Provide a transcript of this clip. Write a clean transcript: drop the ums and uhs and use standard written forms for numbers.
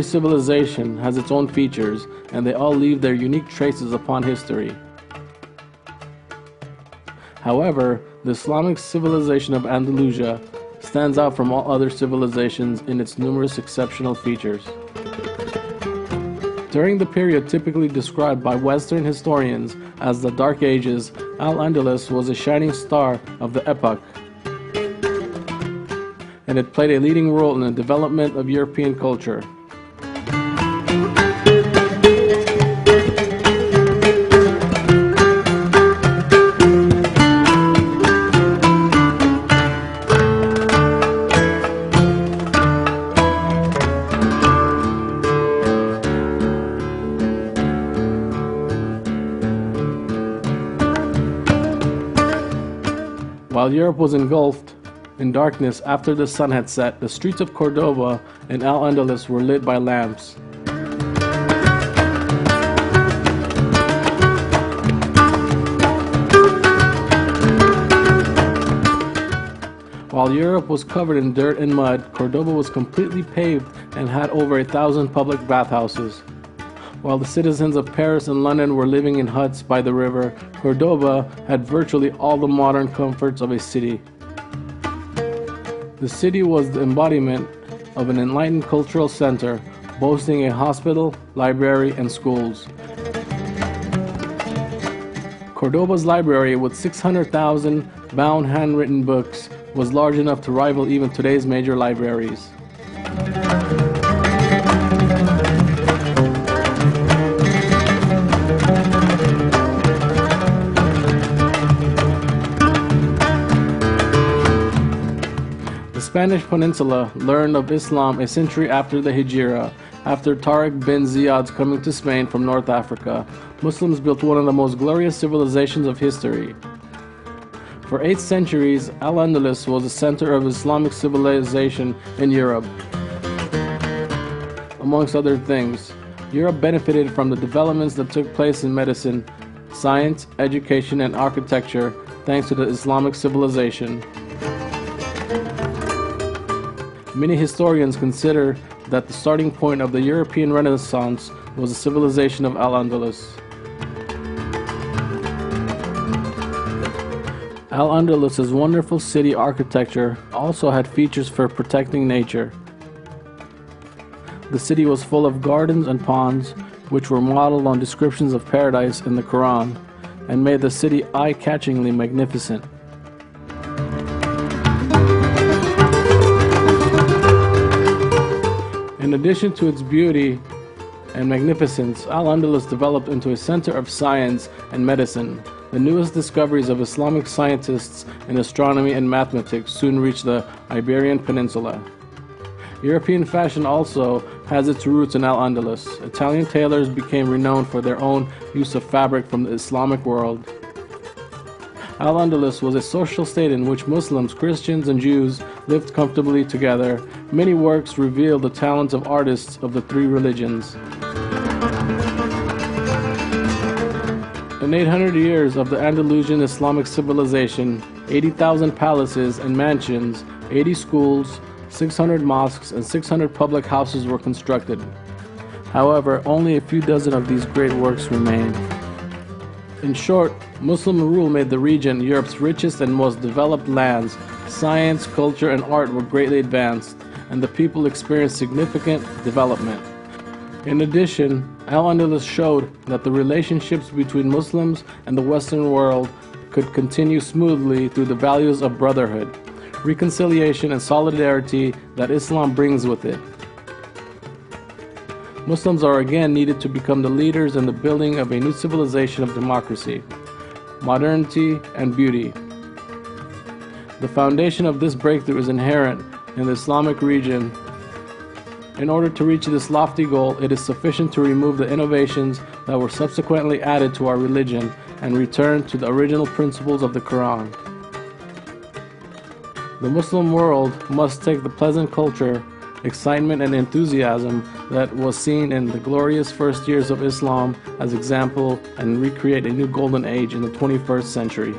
civilization has its own features, and they all leave their unique traces upon history. However, the Islamic civilization of Andalusia stands out from all other civilizations in its numerous exceptional features. During the period typically described by Western historians as the Dark Ages, Al-Andalus was a shining star of the epoch, and it played a leading role in the development of European culture. While Europe was engulfed in darkness after the sun had set, the streets of Córdoba and Al-Andalus were lit by lamps. While Europe was covered in dirt and mud, Córdoba was completely paved and had over 1,000 public bathhouses. While the citizens of Paris and London were living in huts by the river, Córdoba had virtually all the modern comforts of a city. The city was the embodiment of an enlightened cultural center, boasting a hospital, library, and schools. Córdoba's library, with 600,000 bound handwritten books, was large enough to rival even today's major libraries. The Spanish Peninsula learned of Islam a century after the Hijra. After Tariq bin Ziyad's coming to Spain from North Africa, Muslims built one of the most glorious civilizations of history. For 8 centuries, Al-Andalus was the center of Islamic civilization in Europe. Amongst other things, Europe benefited from the developments that took place in medicine, science, education, and architecture thanks to the Islamic civilization. Many historians consider that the starting point of the European Renaissance was the civilization of Al-Andalus. Al-Andalus's wonderful city architecture also had features for protecting nature. The city was full of gardens and ponds, which were modeled on descriptions of paradise in the Quran, and made the city eye-catchingly magnificent. In addition to its beauty and magnificence, Al-Andalus developed into a center of science and medicine. The newest discoveries of Islamic scientists in astronomy and mathematics soon reached the Iberian Peninsula. European fashion also has its roots in Al-Andalus. Italian tailors became renowned for their own use of fabric from the Islamic world. Al-Andalus was a social state in which Muslims, Christians, and Jews lived comfortably together. Many works reveal the talents of artists of the 3 religions. In 800 years of the Andalusian Islamic civilization, 80,000 palaces and mansions, 80 schools, 600 mosques, and 600 public houses were constructed. However, only a few dozen of these great works remain. In short, Muslim rule made the region Europe's richest and most developed lands. Science, culture, and art were greatly advanced, and the people experienced significant development. In addition, Al-Andalus showed that the relationships between Muslims and the Western world could continue smoothly through the values of brotherhood, reconciliation, and solidarity that Islam brings with it. Muslims are again needed to become the leaders in the building of a new civilization of democracy, modernity, and beauty. The foundation of this breakthrough is inherent in the Islamic region. In order to reach this lofty goal, it is sufficient to remove the innovations that were subsequently added to our religion and return to the original principles of the Quran. The Muslim world must take the pleasant culture, excitement, and enthusiasm that was seen in the glorious first years of Islam as example and recreate a new golden age in the 21st century.